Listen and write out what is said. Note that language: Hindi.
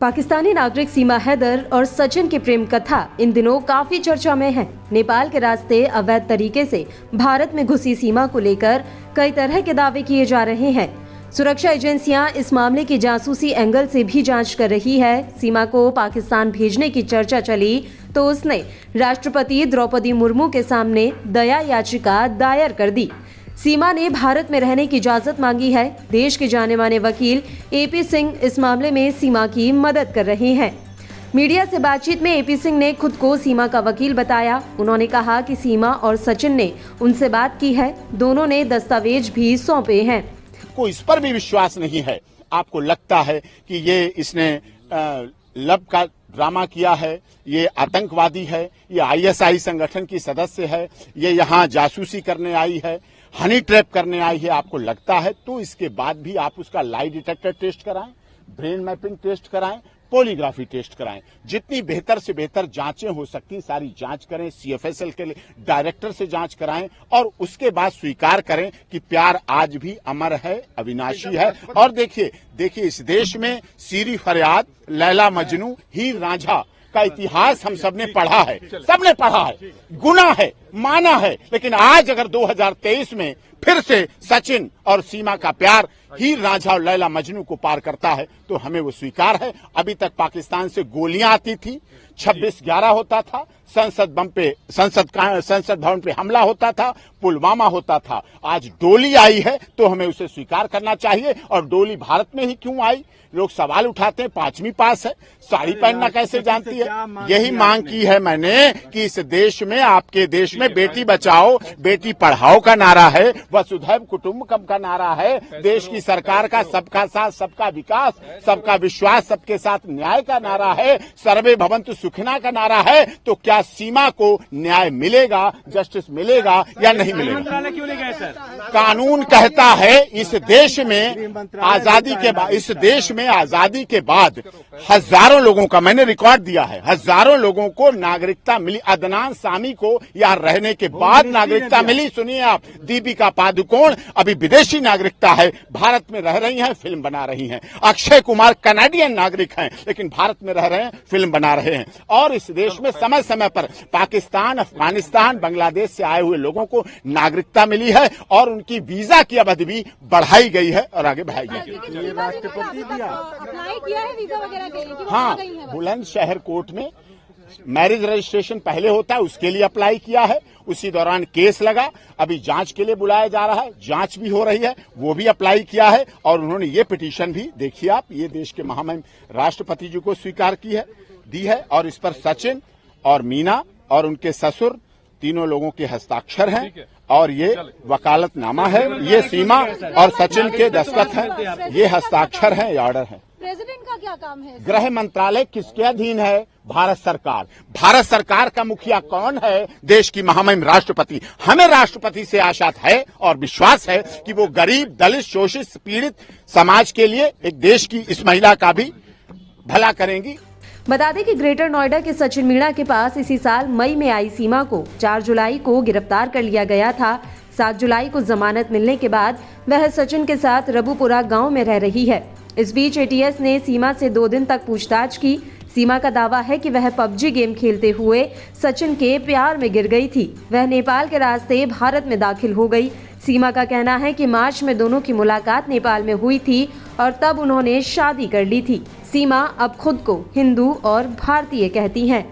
पाकिस्तानी नागरिक सीमा हैदर और सचिन की प्रेम कथा इन दिनों काफी चर्चा में है। नेपाल के रास्ते अवैध तरीके से भारत में घुसी सीमा को लेकर कई तरह के दावे किए जा रहे हैं। सुरक्षा एजेंसियां इस मामले की जासूसी एंगल से भी जांच कर रही है। सीमा को पाकिस्तान भेजने की चर्चा चली तो उसने राष्ट्रपति द्रौपदी मुर्मू के सामने दया याचिका दायर कर दी। सीमा ने भारत में रहने की इजाजत मांगी है। देश के जाने माने वकील एपी सिंह इस मामले में सीमा की मदद कर रहे हैं। मीडिया से बातचीत में एपी सिंह ने खुद को सीमा का वकील बताया। उन्होंने कहा कि सीमा और सचिन ने उनसे बात की है। दोनों ने दस्तावेज भी सौंपे हैं। को इस पर भी विश्वास नहीं है। आपको लगता है कि ये इसने लब का ड्रामा किया है, ये आतंकवादी है, ये आईएसआई संगठन की सदस्य है, ये यहाँ जासूसी करने आई है, हनी ट्रैप करने आई है, आपको लगता है तो इसके बाद भी आप उसका लाई डिटेक्टर टेस्ट कराएं, ब्रेन मैपिंग टेस्ट कराएं, पॉलीग्राफी टेस्ट कराएं। जितनी बेहतर से बेहतर जांचें हो सकती सारी जांच करें। सीएफएसएल के डायरेक्टर से जांच कराएं और उसके बाद स्वीकार करें कि प्यार आज भी अमर है, अविनाशी है। और देखिए इस देश में सीरी फरियाद, लैला मजनू, हीर रांझा का इतिहास हम सबने पढ़ा है, गुना है, माना है। लेकिन आज अगर 2023 में फिर से सचिन और सीमा का प्यार हीर रांझा और लैला मजनू को पार करता है तो हमें वो स्वीकार है। अभी तक पाकिस्तान से गोलियां आती थी, 26/11 होता था, संसद भवन पे हमला होता था, पुलवामा होता था। आज डोली आई है तो हमें उसे स्वीकार करना चाहिए। और डोली भारत में ही क्यों आई? लोग सवाल उठाते हैं, 5वीं पास है, साड़ी पहनना कैसे जानती है? यही मांग की है मैंने कि इस देश में, आपके देश में बेटी बचाओ बेटी पढ़ाओ का नारा है, वसुधैव कुटुंबकम का नारा है, देश की सरकार का सबका साथ सबका विकास, सबका विश्वास, सबके साथ न्याय का नारा है, सर्वे भवन्तु सुखिना का नारा है। तो क्या सीमा को न्याय मिलेगा, जस्टिस मिलेगा या नहीं मिलेगा? क्यों नहीं गए सर? कानून कहता है इस देश में आजादी के बाद हजारों लोगों का मैंने रिकॉर्ड दिया है, हजारों लोगों को नागरिकता मिली। अदनान सामी को यहाँ रहने के बाद नागरिकता मिली। सुनिए आप, दीपिका पादुकोण अभी विदेशी नागरिकता है, भारत में रह रही हैं, फिल्म बना रही हैं। अक्षय कुमार कनाडियन नागरिक हैं लेकिन भारत में रह रहे हैं, फिल्म बना रहे हैं। और इस देश में समय समय पर पाकिस्तान, अफगानिस्तान, बांग्लादेश से आए हुए लोगों को नागरिकता मिली है और उनकी वीजा की अवधि भी बढ़ाई गई है और आगे बढ़ाई गई है। राष्ट्रपति अप्लाई किया है वीजा वगैरह के लिए? हाँ, बुलंदशहर कोर्ट में मैरिज रजिस्ट्रेशन पहले होता है, उसके लिए अप्लाई किया है। उसी दौरान केस लगा, अभी जांच के लिए बुलाया जा रहा है, जांच भी हो रही है, वो भी अप्लाई किया है। और उन्होंने ये पिटीशन भी, देखिए आप, ये देश के महामहिम राष्ट्रपति जी को स्वीकार दी है। और इस पर सचिन और मीना और उनके ससुर तीनों लोगों के हस्ताक्षर हैं और ये वकालतनामा है। ये सीमा और सचिन के दस्तखत हैं, ये हस्ताक्षर हैं, ये ऑर्डर है। प्रेसिडेंट का क्या काम है? गृह मंत्रालय किसके अधीन है? भारत सरकार। भारत सरकार का मुखिया कौन है? देश की महामहिम राष्ट्रपति। हमें राष्ट्रपति से आशा है और विश्वास है कि वो गरीब, दलित, शोषित, पीड़ित समाज के लिए, एक देश की इस महिला का भी भला करेंगी। बता दें कि ग्रेटर नोएडा के सचिन मीणा के पास इसी साल मई में आई सीमा को 4 जुलाई को गिरफ्तार कर लिया गया था। 7 जुलाई को जमानत मिलने के बाद वह सचिन के साथ रबुपुरा गांव में रह रही है। इस बीच एटीएस ने सीमा से 2 दिन तक पूछताछ की। सीमा का दावा है कि वह पबजी गेम खेलते हुए सचिन के प्यार में गिर गई थी। वह नेपाल के रास्ते भारत में दाखिल हो गई। सीमा का कहना है कि मार्च में दोनों की मुलाकात नेपाल में हुई थी और तब उन्होंने शादी कर ली थी। सीमा अब खुद को हिंदू और भारतीय कहती हैं।